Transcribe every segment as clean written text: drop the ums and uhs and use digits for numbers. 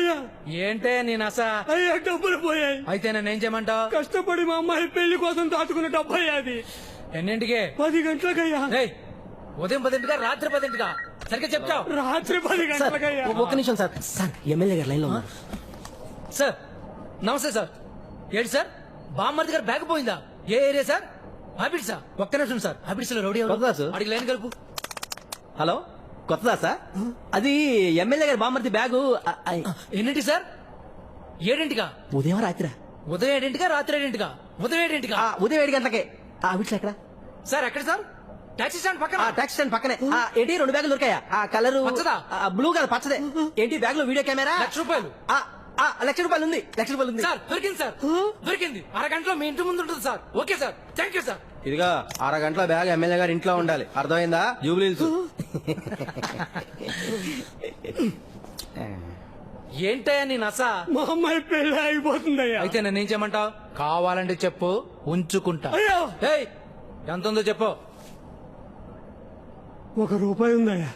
అయ్యా ఏంటే నీ నస? అయ్యా డబ్బులు పోయాయి. అయితే నేనేం చేయమంటావు? కష్టపడి మా అమ్మాయి పెళ్లి కోసం దాచుకున్న డబ్బు అయ్యా అది. ఎన్నింటికి? 10 గంటలకయ్యా. ఉదయం 10ంటిగా రాత్రి 10ంటిగా? సరిగ్గా చెప్తావు. రాత్రి 10 గంటలకయ్యా. ఒక్క నిమిషం సార్. సార్ ఎమ్మెల్యే గారు లైన్ లో ఉన్నారు. సార్ నమస్తే సార్. ఏంటి సార్ బామ్మర్ది గారు బ్యాగ్ పోయిందా? ఏ ఏరియా సార్? హ్యాబిట్సా? ఒక్క నిమిషం సార్. హ్యాబిట్స్ లో రౌడీ కొత్తదా సార్? అడిగి లైన్ కలుపు. హలో కొత్తదా సార్? అది ఎమ్మెల్యే గారి బామ్మర్ది బ్యాగు. ఎన్నింటి సార్? 7ంటికా? ఉదయం రాత్రి. ఉదయం 7ంటికా రాత్రి 7ంటికా? ఉదయం 7ంటికా? ఉదయం 7 గంటలకే. వీటిలో ఎక్కడ సార్? ఎక్కడ సార్? టాక్సీ స్టాండ్ పక్కన. టాక్సీ స్టాండ్ పక్కనే. ఏంటి 2 బ్యాగులు దొరికాయా? కలర్ పచ్చదా? బ్లూ కలర్ పచ్చదే. ఏంటి బ్యాగ్ లో వీడియో కెమెరా? ₹1,00,000. ₹1,00,000 ఉంది. ₹1,00,000 ఉంది సార్ దొరికింది సార్. దొరికింది. అరగంటలో మీ ఇంటి ముందు ఉంటుంది sir. Okay sir, thank you sir. ఇదిగా అరగంటల బ్యాగ్ ఎమ్మెల్యే గారి ఇంట్లో ఉండాలి. అర్థమైందా? జూబ్లీహిల్స్. ఏంటయ్యా నీ నస? మా అమ్మాయి పెళ్లి అయిపోతుందయ్యా. అయితే నేనేం చేయమంటావు? కావాలంటే చెప్పు, ఉంచుకుంటా. అయ్యో ఏయ్, ఎంత ఉందో చెప్పు. ₹1 ఉందయ్యా.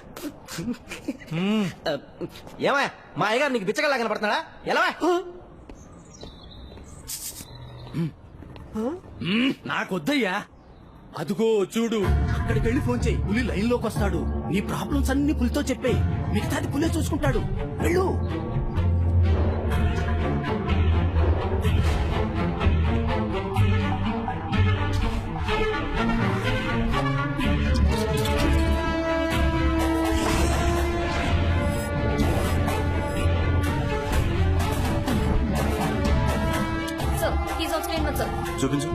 ఏమయ్య మా అయ్యగారు నీకు బిచ్చగా కనపడుతున్నాడా? ఎలా నాకొద్దయ్యా. అదుగో చూడు, అక్కడికి వెళ్ళి ఫోన్ చేయి. పులి లైన్ లోకి వస్తాడు. నీ ప్రాబ్లమ్స్ అన్ని పులితో చెప్పే, మిగతాది పులే చూసుకుంటాడు. వెళ్ళు. Sir, he's on screen, sir. చూపించు.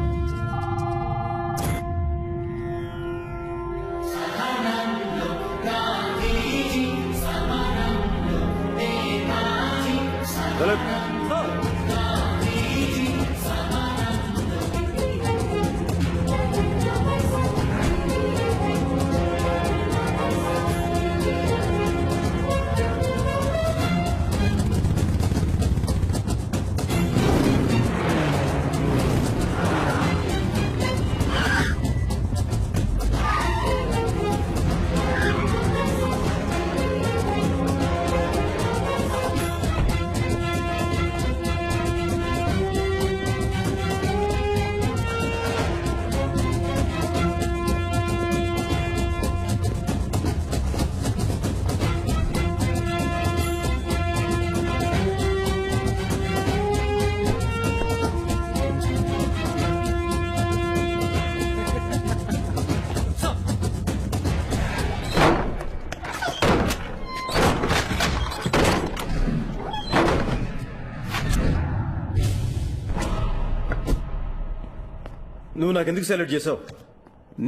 నువ్వు నాకెందుకు సెలెక్ట్ చేసావు?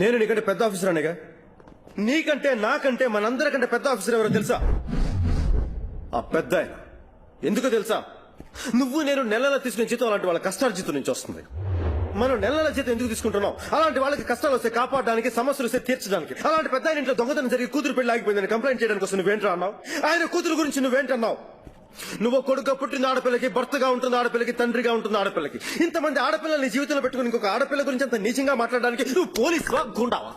నేను నీకంటే పెద్ద ఆఫీసర్ అనేగా. నీకంటే నాకంటే మనందరికంటే పెద్ద ఆఫీసర్ ఎవరో తెలుసా? ఆ పెద్ద ఆయన. ఎందుకో తెలుసా? నువ్వు నేను నెలల తీసుకునే జీతం అలాంటి వాళ్ళ కష్టాల జీతం నుంచి వస్తుంది. మనం నెలల జీతం ఎందుకు తీసుకుంటున్నాం? అలాంటి వాళ్ళకి కష్టాలు వస్తే కాపాడడానికి, సమస్యలు వస్తే తీర్చడానికి. అలాంటి పెద్ద ఆయన ఇంట్లో దొంగతనం జరిగి కూతురు పెళ్లి ఆగిపోయిందని కంప్లైంట్ చేయడానికి వస్తే నువ్వేంట్రా అన్నావు? ఆయన కూతురు గురించి నువ్వేంటన్నావు? నువ్వు కొడుకు పుట్టిన ఆడపిల్లకి భర్తగా ఉంటుంది, ఆడపిల్లకి తండ్రిగా ఉంటుంది, ఆడపిల్లకి. ఇంతమంది ఆడపిల్లల్ని జీవితంలో పెట్టుకుని ఇంకొక ఆడపిల్ల గురించి అంత నీచంగా మాట్లాడడానికి నువ్వు పోలీసువా, గుండావా?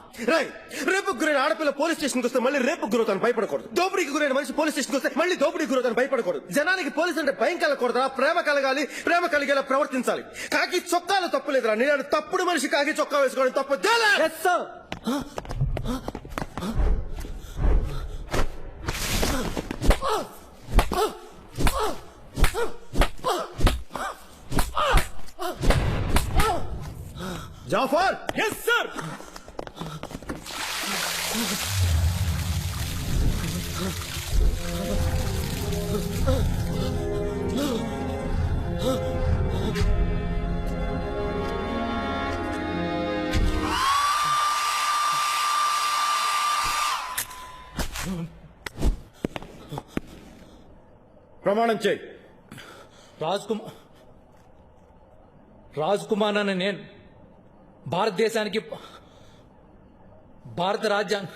రేపు గురైన ఆడపిల్ల పోలీస్ స్టేషన్కి వస్తే మళ్ళీ రేపు గురవుతాను భయపడకూడదు. దోపిడీకి గురైన మనిషి పోలీస్ స్టేషన్కి వస్తే మళ్ళీ దోపిడీ గురవుతాను భయపడకూడదు. జనానికి పోలీసు అంటే భయం కలగకూడదా? ప్రేమ కలగాలి, ప్రేమ కలిగేలా ప్రవర్తించాలి. కాకి చొక్కాలు తప్పులేదురా. నేను తప్పుడు మనిషి కాకి చొక్కా వేసుకోవడం తప్పు. జాఫర్. Yes sir. ప్రమాణం చేయి. రాజ్ కుమార్ అని నేను భారతదేశానికి, భారత రాజ్యాంగ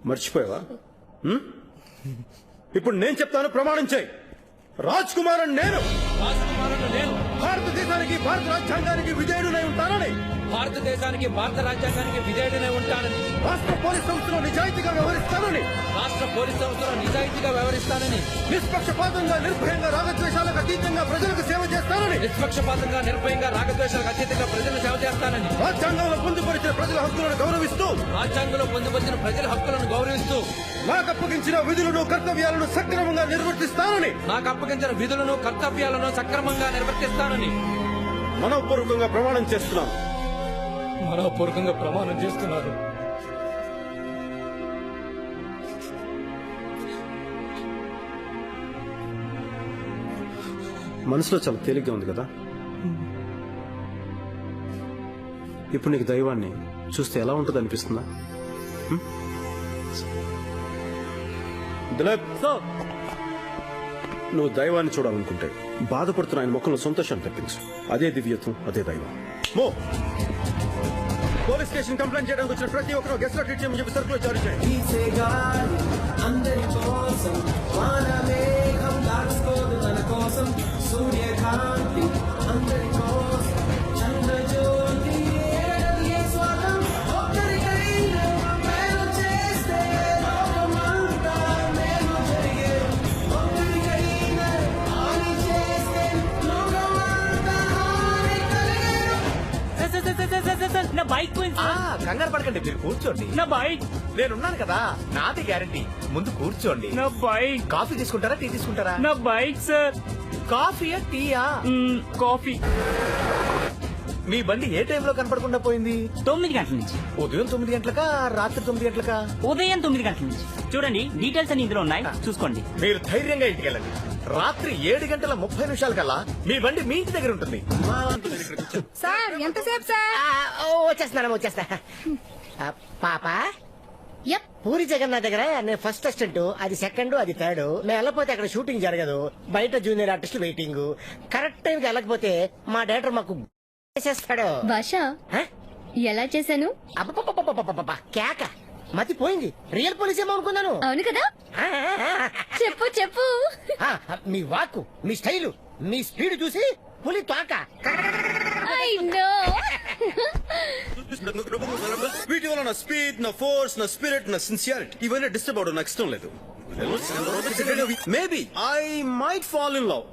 మర్చిపోయావా? ఇప్పుడు నేను చెప్తాను, ప్రమాణం చేయి. రాజ్ కుమార్ అని నేను భారతదేశానికి, భారత రాజ్యాంగానికి విధేయుడనై ఉంటానని, భారతదేశానికి, భారత రాజ్యాంగానికి విధేయుడనై ఉంటానని, రాష్ట్ర పోలీస్ సంస్థలో నిజాయితీగా వ్యవహరిస్తానని, రాష్ట్ర పోలీస్ సంస్థలో నిజాయితీగా వ్యవహరిస్తానని, నిష్పక్షపాతంగా నిర్భయంగా రాగద్వేషాలకు అతీతంగా ప్రజలకు సేవ చేస్తానని, నిష్పక్షపాతంగా నిర్భయంగా రాగద్వేషాలకు అత్యధికంగా ప్రజలను సేవ చేస్తానని, రాజ్యాంగంలో పొందుపరిచిన ప్రజల హక్కులను గౌరవిస్తూ రాజ్యాంగంలో పొందుపరిచిన ప్రజల హక్కులను గౌరవిస్తూ నాకు అప్పగించిన విధులను కర్తవ్యాలను సక్రమంగా నిర్వర్తిస్తానని నాకు అప్పగించిన విధులను కర్తవ్యాలను సక్రమంగా నిర్వర్తిస్తానని మనోపూర్వకంగా ప్రమాణం చేస్తున్నాను. మనోపూర్వకంగా ప్రమాణం చేస్తున్నారు. మనసులో చాలా తేలిగ్గా ఉంది కదా. ఇప్పుడు నీకు దైవాన్ని చూస్తే ఎలా ఉంటుంది అనిపిస్తుందా? దిలీప్, నువ్వు దైవాన్ని చూడాలనుకుంటే బాధపడుతున్న ఆయన ముఖంలో సంతోషాన్ని తెప్పించు. అదే దివ్యత్వం, అదే దైవం. మో పోలీస్ స్టేషన్ కంప్లైంట్ చేయడానికి వచ్చిన ప్రతి ఒక్కరు గెస్ట్ ట్రీట్ చేయమని చెప్పి సర్కులర్ జారీ చేయండి. నా బైక్ పోయింది సార్. కంగారు పడకండి, మీరు కూర్చోండి. నా బైక్ నేనున్నాను కదా, నాది గ్యారంటీ. ముందు కూర్చోండి. నా బైక్ కాఫీ తీసుకుంటారా, టీ తీసుకుంటారా? నా బైక్ సార్. కాఫీయా, టీయా? కాఫీ. మీ బండి ఏ టైంలో కనపడకుండా పోయింది? 9 గంటల నుంచి. ఉదయం 9 గంటలకా, రాత్రి 9 గంటలకా? ఉదయం 9 గంటల నుంచి. చూడండి, డీటెయిల్స్ అన్ని ఇందులో ఉన్నాయి, చూసుకోండి. మీరు ధైర్యంగా ఇంటికి వెళ్ళండి. రాత్రి 7:30 కల్లా మీ బండి మీ ఇంటి దగ్గర ఉంటుంది. సార్ ఎంతసేపు సార్? వచ్చేస్తా పాప యప్. పూరి జగన్నాథ్ దగ్గర నేను ఫస్ట్ అసిస్టెంట్, అది సెకండ్, అది థర్డ్. నేను వెళ్ళకపోతే అక్కడ షూటింగ్ జరగదు, బయట junior artist waiting. Correct time కి వెళ్ళకపోతే మా డైరెక్టర్ మాకు చేస్తాడు. భాష ఎలా చేశాను? అబ్బబ్బబ్బబ్బబ్బబ్బబ్బ, కేక మతి పోయింది. రియల్ పోలీస్ ఏమో అనుకున్నాను. అవును కదా, చెప్పు చెప్పు. మీ వాక్కు, మీ స్టైలు, మీ స్పీడ్ చూసి పులి తోక. I know. వీటి వల్ల నా స్పీడ్, నా ఫోర్స్, నా స్పిరిట్, నా సిన్సియారిటీ ఇవన్నీ డిస్టర్బ్ అవడం నాకు ఇష్టం లేదు. Maybe I might fall in love.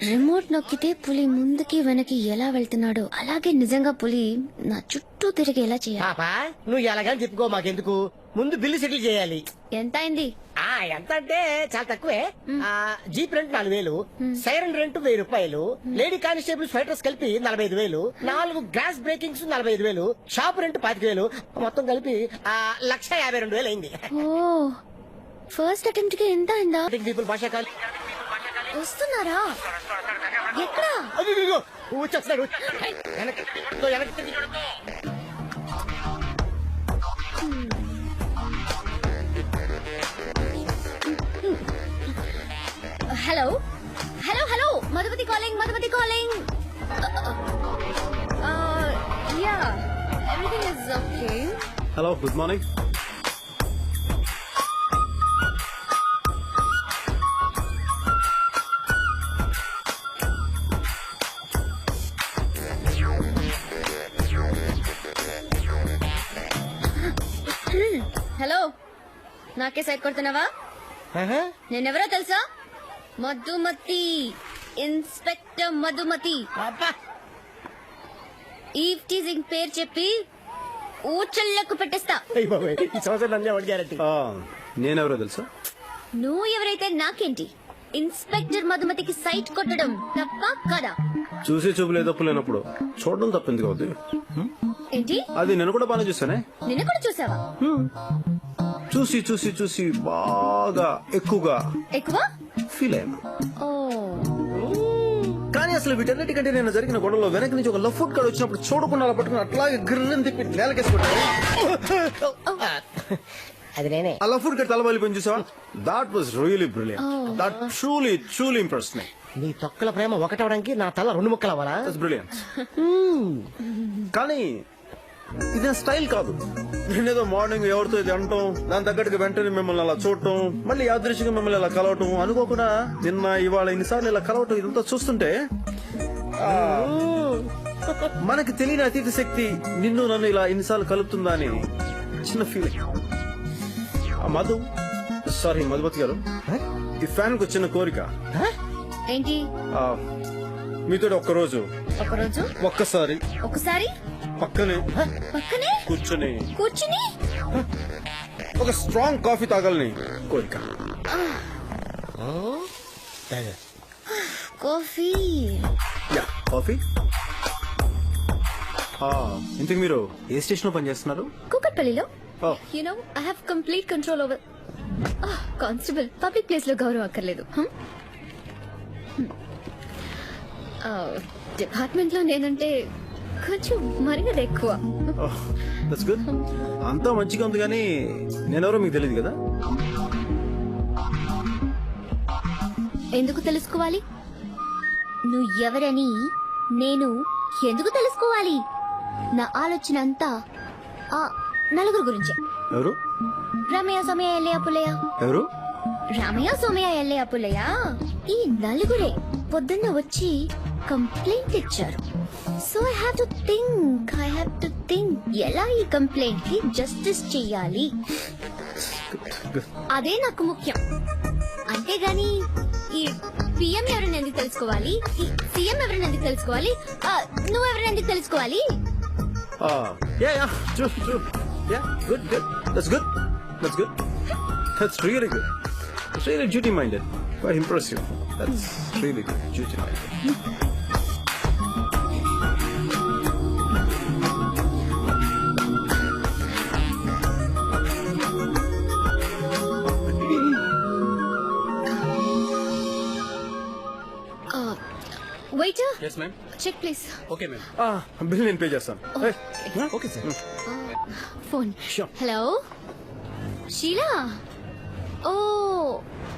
Remote నొక్కితే పులి ముందుకి వెనక్కి ఎలా వెళ్తున్నాడో అలాగే నిజంగా పులి నా చుట్టూ తిరిగేలా చేయాలి. పాప నువ్వు ఎలాగని చెప్పుకో, మాకెందుకు. ముందు బిల్లు సెటిల్ చేయాలి. ఎంత అయింది? ఎంత అంటే చాలా తక్కువే. జీప్ రెంట్ 4,000, సైరన్ రెంట్ 1,000 రూపాయలు, లేడీ కానిస్టేబుల్స్ ఫైటర్స్ కలిపి 45,000, 4 గ్రాస్ బ్రేకింగ్స్ 45,000, షాప్ రెంట్ 25,000, మొత్తం కలిపి 1,52,000 అయింది. ఓ, ఫస్ట్ అటెంప్ట్ కి ఎంత అయిందా? పీపుల్ భాష కాలి వస్తున్నారా? ఎక్కడ? వచ్చేస్తున్నాడు. వెనక్కి hello hello hello, Madhumathi calling, Madhumathi calling. Yeah, everything is okay. Hello, good morning. Hello, నాకే సైడ్ కొడుతున్నావా? నేనెవరో తెలుసా? Madhumathi, inspector Madhumathi. Eve teasing పేరు చెప్పి ఊచల్లకు పెట్టేస్తా. ఈ సంవత్సరం నన్నే గ్యారంటీ. నేనెవరో తెలుసా? నువ్వు ఎవరైతే నాకేంటి? ఇన్స్పెక్టర్ మధుమతికి సైట్ కొట్టడం తప్ప కదా? చూసి చూపులే తప్పు లేనప్పుడు చూడడం తప్పింది అవుద్ది. ఏంటి? అది నేను కూడా బాగా చూసానే. నిన్ను కూడా చూసావా? చూసి చూసి చూసి బాగా ఎక్కువగా ఎక్కువ ఫీల్ అయ్యాను. ఓ, కానీ అసలు వీటన్నిటికంటే నేను జరిగిన గొడవలో వెనక నుంచి ఒక లవ్ ఫుడ్ కార్డ్ వచ్చినప్పుడు చూడకుండా అలా పట్టుకుని అట్లాగే గిర్రని తిప్పి నేలకేసుకుంటాను. అది నేనే. ఆ లవ్ ఫుడ్ కార్డ్ తలబలిపోయింది చూసావా? That was really brilliant. That truly impressed me. నీ తొక్కల ప్రేమ ఒకటవడానికి నా తల 2 ముక్కలు అవ్వాలా? That's brilliant. కానీ ఇది స్టైల్ కాదు. నేనేదో మార్నింగ్ ఎవరితో ఇది అంటాం, దాని తగ్గట్టుగా వెంటనే మిమ్మల్ని అలా చూడటం, మళ్ళీ యాదృశ్యంగా మిమ్మల్ని ఇలా కలవటం, అనుకోకుండా నిన్న ఇవాళ ఇన్నిసార్లు ఇలా కలవటం, ఇదంతా చూస్తుంటే మనకి తెలియని అతీత శక్తి నిన్ను నన్ను ఇలా ఇన్నిసార్లు కలుపుతుందా అని చిన్న ఫీలింగ్. మధు సారీ మధుపతి గారు, ఈ ఫ్యాన్ కు వచ్చిన కోరిక ఏంటి ఆ, మీతో ఒక్కరోజు ఒకరోజు ఒక్కసారి ఒకసారి పక్కనే పక్కనే కూర్చొని కూర్చుని ఒక స్ట్రాంగ్ కాఫీ తాగాలని కోరిక. Coffee yeah coffee. ఇంతకు మీరు ఏ స్టేషన్ లో పనిచేస్తున్నారు? కూకట్పల్లిలో Oh. You know I have complete control over constable. Public place లో గౌరవం అక్కర్లేదు. డిపార్ట్మెంట్ లో నేనంటే కొంచెం మరింగది ఎక్కువ. That's good. అంతా మంచిగా ఉంది కానీ నేనెవరో మీకు తెలియదు కదా. ఎందుకు తెలుసుకోవాలి? నువ్వు ఎవరని నేను ఎందుకు తెలుసుకోవాలి? నా ఆలోచన అంతా ఆ నలుగురు గురించే. ఎవరు రామయ్య సోమయ్య ఎల్లయ్య పుల్లయ్య. ఎవరు? రామయ్య సోమయ్య ఎల్లయ్య పుల్లయ్య ఈ నలుగురే పొద్దున్న వచ్చి కంప్లైంట్ ఇచ్చారు. So I have to think ఎలా ఈ కంప్లైంట్ కి జస్టిస్ చెయ్యాలి, అదే నాకు ముఖ్యం. అంతేగాని ఈ పిఎం ఎవరైనా ఎందుకు తెలుసుకోవాలి, ఈ సీఎం ఎవరైనా ఎందుకు తెలుసుకోవాలి, నువ్వెవరైనా ఎందుకు తెలుసుకోవాలి? Yeah. True. Yeah, good. That's good. That's really good. It's really duty-minded. Quite impressive. That's really good. Duty-minded. Waiter, yes ma'am. Check please. Okay ma'am. Bill నేను పే చేస్తాను. Hey. Okay sir. Phone. Sure. Hello Sheela. ఓ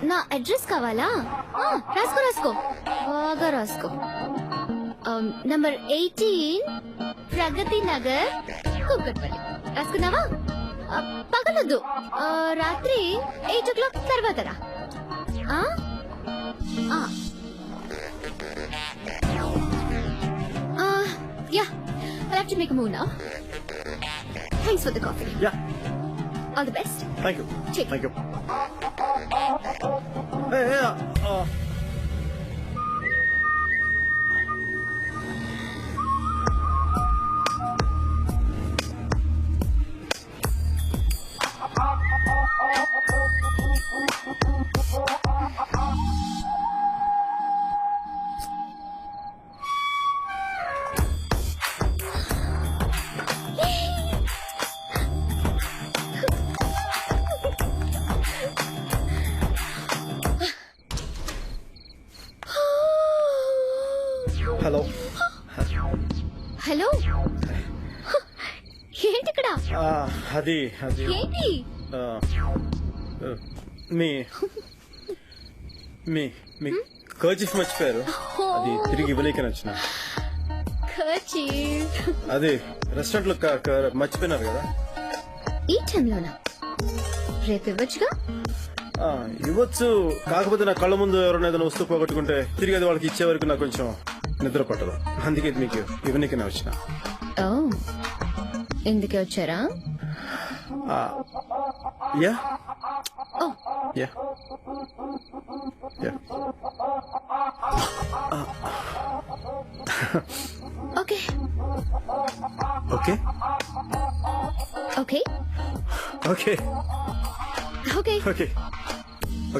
నా address కావాలా? రాసుకో బాగా రాసుకో. Number 18 Pragathi Nagar, Kukatpally. రాసుకున్నావా? పగలొద్దు, రాత్రి 8 o'clock తర్వాత రా. Yeah, I'll have to make a move now. Thanks for the coffee. Yeah. All the best. Thank you. Check. Thank you. Hey. Hello. Hello, ఏంటి ఇక్కడ? అది ఏంటి? మీ కర్చీఫ్ మర్చిపోయారు. అది తిరిగి ఇవ్వలేకని వచ్చిన. Kerchief. అది రెస్టారెంట్ లో మర్చిపోయినారు కదా. ఈ టైంలోనా? రేపు ఇవ్వచ్చుగా. ఇవ్వచ్చు, కాకపోతే నా కళ్ళ ముందు ఎవరైనా ఏదైనా వస్తువు పోగొట్టుకుంటే తిరిగి అది వాళ్ళకి ఇచ్చే వరకు నాకు కొంచెం నిద్ర పట్టదు. అందుకే ఇది మీకు ఇవ్వనీకనే వచ్చిన. ఎందుకే వచ్చారా? Yeah Oh. Yeah yeah. Okay. Okay Okay. Okay Okay.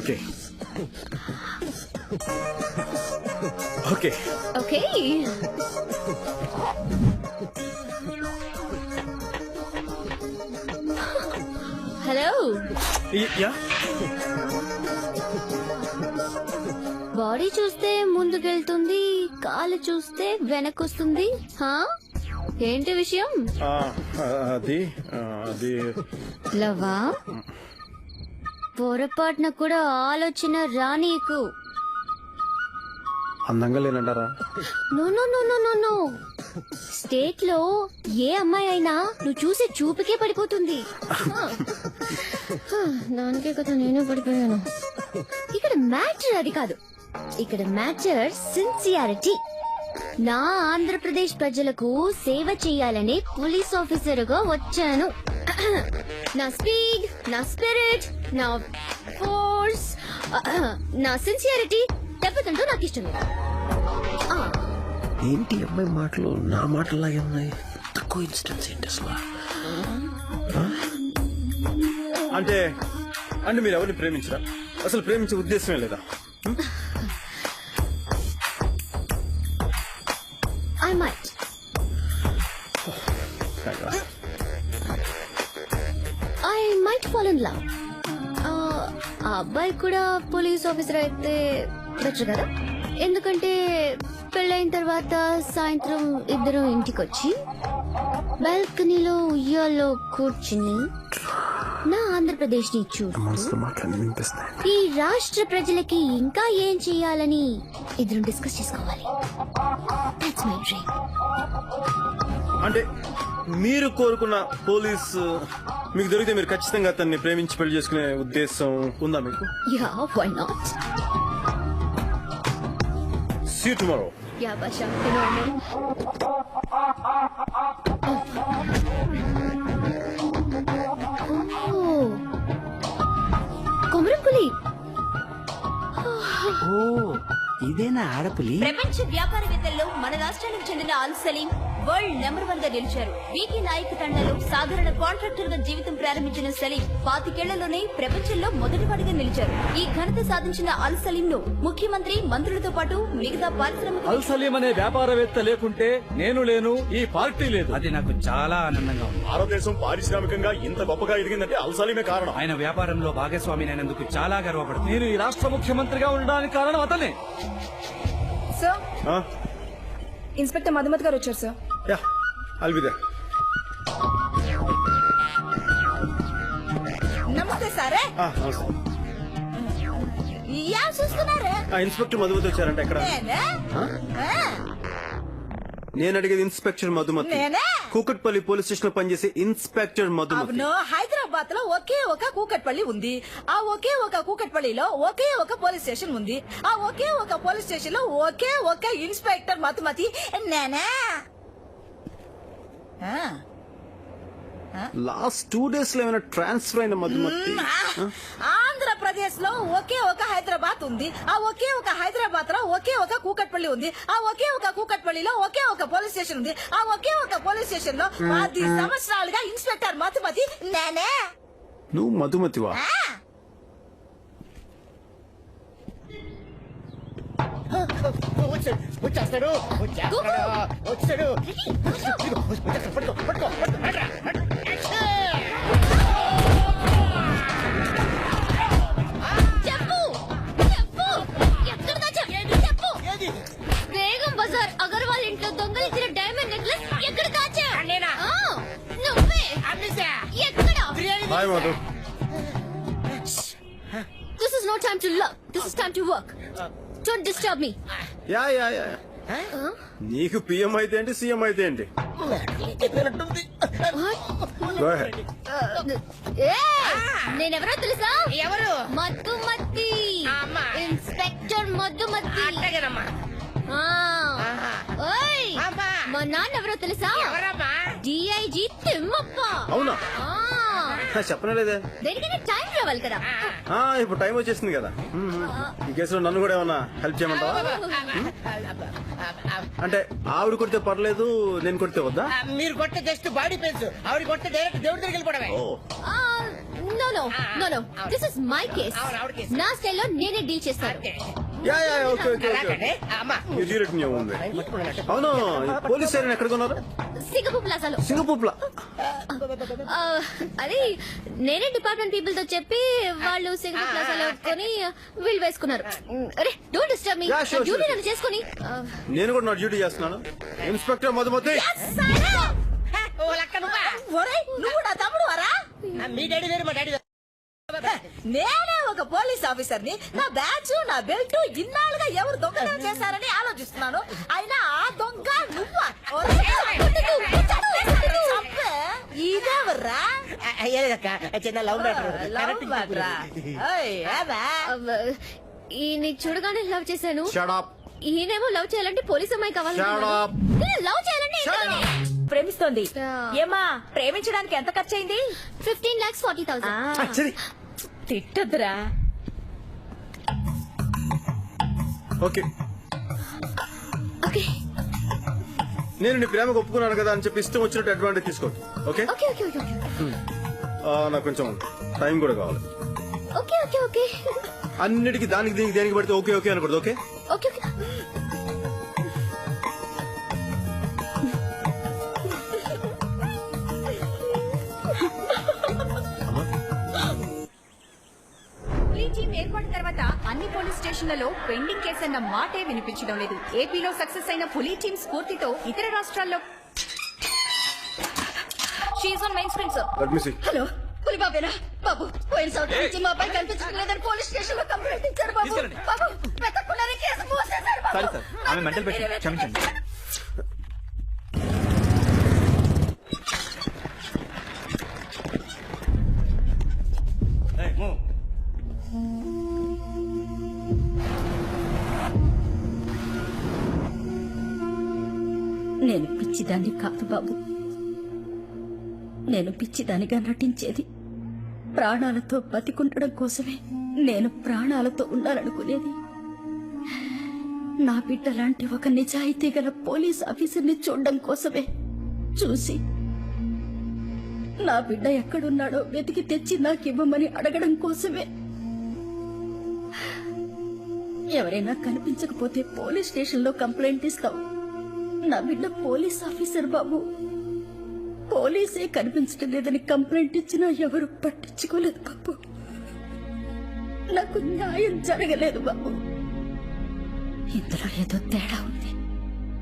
Okay okay okay. Okay. Hello. Yeah. Body చూస్తే ముందుకెళ్తుంది, కాలు చూస్తే వెనకొస్తుంది. ఏంటి విషయం? అది లవా? పొరపాటున కూడా ఆలోచన రానీకు. అందంగా లేనంటారా? No no no no no no. State లో ఏ అమ్మాయి అయినా నువ్వు చూసే చూపుకే పడిపోతుంది. దానికే కదా నేను పడిపోయాను. ఇక్కడ మ్యాటర్ అది కాదు, ఇక్కడ మ్యాటర్ సిన్సియారిటీ. నా ఆంధ్రప్రదేశ్ ప్రజలకు సేవ చేయాలని పోలీస్ ఆఫీసర్ గా వచ్చాను. నా స్పీడ్, నా స్పిరిట్, నా ఫోర్స్, నా సిన్సియారిటీ దెబ్బతింటూ నాకు ఇష్టం లేదు. ఏంటి అమ్మాయి మాటలు నా మాటలాగే ఉన్నాయి? తక్కువ ఇన్సిడెంట్స్ ఏంటి అసలు? అంటే అంటే మీరు ఎవరిని ప్రేమించరా? అసలు ప్రేమించే ఉద్దేశమే లేదా? I might. I might fall in love. ఆ అబ్బాయి కూడా పోలీస్ ఆఫీసర్ అయితే బెటర్ కదా, ఎందుకంటే పెళ్ళైన తర్వాత సాయంత్రం ఇద్దరం ఇంటికి వచ్చి బాల్కనీలో ఉయ్యాల్లో కూర్చుని నా ఆంధ్రప్రదేశ్ ని చూస్తూ ఈ రాష్ట్ర ప్రజలకి ఇంకా ఏం చేయాలని ఇద్దరం డిస్కస్ చేసుకోవాలి. That's my dream. అంటే మీరు కోరుకున్న పోలీస్ మీకు దొరికితే మీరు ఖచ్చితంగా అతన్ని ప్రేమించి పెళ్లి చేసుకునే ఉద్దేశం ఉందా మీకు? Yeah, why not? See you tomorrow. Yeah, Basha. You know what I mean? Oh. Komaram Puli. ఓ ఇదేనా ఆడపులి? ప్రపంచ వ్యాపారవేత్తల్లో మన రాష్ట్రానికి చెందిన అల్ సలీం వరల్డ్ నెంబర్ 1 గా నిలిచారు. వీకి నాయక్ తండలో సాధారణ కాంట్రాక్టర్ గా జీవితం ప్రారంభించిన సలీం 25 ఏళ్లలోనే ప్రపంచంలో మొదటివాడిగా నిలిచారు. ఈ ఘనత సాధించిన అల్ సలీం ను ముఖ్యమంత్రి, మంత్రులతో పాటు మిగతా పారిశ్రామిక అల్ సలీం అనే వ్యాపారవేత్త లేకుంటే నేను లేను, ఈ పార్టీ లేదు. అది నాకు చాలా ఆనందంగా ఉంది. భారతదేశం పారిశ్రామికంగా ఇంత గొప్పగా ఎదిగిందంటే అల్సలీమే కారణం. ఆయన వ్యాపారంలో భాగస్వామినైనందుకు చాలా గర్వపడుతుంది. నేను ఈ రాష్ట్ర ముఖ్యమంత్రిగా ఉండడానికి కారణం అతనే. సార్, ఆ? ఇన్స్పెక్టర్ మధుమతి గారు వచ్చారు sir. Yeah, I'll be there. నమస్తే సారే. నమస్తే. యా చూస్తున్నారే ఇన్స్పెక్టర్ మధుమతి వచ్చారంటే ఎక్కడ? నేను అడిగేది ఇన్స్పెక్టర్ మధుమతి. నేనే? కూకట్పల్లి పోలీస్ స్టేషన్ లో పనిచేసే ఇన్స్పెక్టర్ మధుమతి. అవును, హైదరాబాద్ లో ఒకే ఒక కూకట్పల్లి ఉంది. ఆ ఒకే ఒక కూకట్పల్లిలో ఒకే ఒక పోలీస్ స్టేషన్ ఉంది. ఆ ఒకే ఒక పోలీస్ స్టేషన్ లో ఒకే ఒక ఇన్స్పెక్టర్ మధుమతి నేనే. లాస్ట్ 2 days లో ఏమైనా ట్రాన్స్ఫర్ అయిన మధుమతి? ఆంధ్రప్రదేశ్ లో ఒకే ఒక హైదరాబాద్ ఉంది. ఆ ఒకే ఒక హైదరాబాద్ లో ఒకే ఒక కూకట్పల్లి ఉంది. ఆ ఒకే ఒక కూకట్పల్లిలో ఒకే ఒక పోలీస్ స్టేషన్ ఉంది. ఆ ఒకే ఒక పోలీస్ స్టేషన్ లో 10 సంవత్సరాలుగా ఇన్స్పెక్టర్ మధుమతి నేనే. నువ్వు మధుమతివా? వచ్చేస్తాడు వచ్చాడు. చెప్పు చెప్పు, ఎక్కడ దాచావు? చెప్పు. బేగం బజార్ అగర్వాల్ ఇంట్లో దొంగలించిన డైమండ్ నెక్లెస్ ఎక్కడ దాచావు? నేనా? నువ్వే. ఎక్కడ? Hi Madhu. This is no time to love. This is time to work. Don't disturb me. Yeah yeah yeah. నీకు పిఎం అయితే ఏంటి, సీఎం అయితే ఏంటి? Go ahead. నేనెవరో తెలుసా? ఎవరు? మధుమతి, అమ్మా. ఇన్స్పెక్టర్ మధుమతి. అట్టగనమ్మా. ఆ. ఓయ్, అమ్మా. మా నాన్న ఎవరో తెలుసా? ఎవరమ్మా? డిఐజీ తిమ్మప్ప. అవునా? ఆ. చెప్పనలేదే. దేనికైనా టైం రావాలి కదా. ఇప్పుడు టైం వచ్చేసింది కదా. ఈ కేసులో నన్ను కూడా ఏమన్నా హెల్ప్ చేయమంటావా? అంటే ఆవిడ కొడితే పర్లేదు, నేను కొడితే వద్దా? మీరు కొట్టే జస్ట్ బాడీ పెయిన్స్, ఆవిడ కొట్టే డైరెక్ట్ దేవుడి దగ్గరికి వెళ్ళిపోవడమే. No no no no, this is my case. అవును, ఆవిడ కేసు. నా స్టైల్లో నేనే డీల్ చేస్తాను. Yeah yeah, okay okay okay. అలాగండి. అమ్మా You did it in your own way. అవును, ఈ పోలీస్ స్టేషన్ ఎక్కడ కొన్నారు? సింగపూర్ ప్లాజాలో. సింగపూర్ లో. అది నేనే డిపార్ట్మెంట్ పీపుల్ తో చెప్పి వాళ్ళు సింగపూర్ ప్లాజాలో కొని వీళ్ళు వేసుకున్నారు. అరే don't disturb me. Yeah, sure, duty sure. నన్ను చేసుకొని. నేను కూడా నా డ్యూటీ చేస్తున్నాను. ఇన్స్పెక్టర్ మధుమతి. ఓ లక్క నువ్వా? ఒరేయ్, నువ్వు నా తమ్ముడు వరా? మీ డాడీ వేరు, మా డాడీ వేరు. నేనే ఒక పోలీస్ ఆఫీసర్ ని. నా బ్యాచ్, నా బెల్ట్ ఇన్నాళ్ళుగా ఎవరు దొంగతనం చేశారని ఆలోచిస్తున్నాను. అయినా ఆ దొంగ నువ్వా? ఇదేవర్రా? అయ్యేదక్క చిన్న లవ్ మ్యాటర్. ఈయన చూడగానే లవ్ చేశాను. Shut up. ఈయనేమో లవ్ చేయాలంటే పోలీస్ అమ్మాయి కావాలి. Shut up. లవ్ చేయాలంటే ప్రేమిస్తోంది Yeah. ఏమా ప్రేమించడానికి ఎంత ఖర్చయింది 15,40,000. సరే తిట్టద్దురా ఓకే ఓకే నేను నీ ప్రేమకు ఒప్పుకున్నాను కదా అని చెప్పి ఇష్టం వచ్చినట్టు అడ్వాంటేజ్ తీసుకోవద్దు ఓకే ఓకే ఓకే ఓకే నాకు కొంచెం టైం కూడా కావాలి ఓకే ఓకే ఓకే అన్నిటికీ దానికి దీనికి దేనికి పడితే ఓకే ఓకే అనకూడదు okay okay okay police team ఏర్పడిన తర్వాత అన్ని పోలీస్ స్టేషన్లలో పెండింగ్ కేసు అన్న మాటే వినిపించడం లేదు. ఏపీలో సక్సెస్ అయిన పులి టీం స్ఫూర్తితో ఇతర రాష్ట్రాల్లో షీఈ్ on main screen sir. Let me see hello పులి బాబేనా బాబు పోయిన సంవత్సరం నుంచి మా అబ్బాయి కనిపించడం లేదని పోలీస్ స్టేషన్ లో కంప్లైంట్ ఇచ్చారు బాబు. బాబు వెతకుండానే కేసు మూసేశారు బాబు. సారీ సార్ ఆమె మెంటల్ పేషెంట్ క్షమించండి. నేను పిచ్చిదాన్ని కాదు బాబు. నేను పిచ్చిదానిగా నటించేది ప్రాణాలతో బతికుండడం కోసమే. నేను ప్రాణాలతో ఉండాలనుకునేది నా బిడ్డ లాంటి ఒక నిజాయితీ గల పోలీస్ ఆఫీసర్ని చూడడం కోసమే. చూసి నా బిడ్డ ఎక్కడున్నాడో వెతికి తెచ్చి నాకివ్వమని అడగడం కోసమే. ఎవరైనా కనిపించకపోతే పోలీస్ స్టేషన్లో కంప్లైంట్ ఇస్తాం. నా బిడ్డ పోలీస్ ఆఫీసర్ బాబు. పోలీసే కనిపించడం లేదని కంప్లైంట్ ఇచ్చినా ఎవరు పట్టించుకోలేదు బాబు. నాకు న్యాయం జరగలేదు బాబు. ఇందులో ఏదో తేడా ఉంది.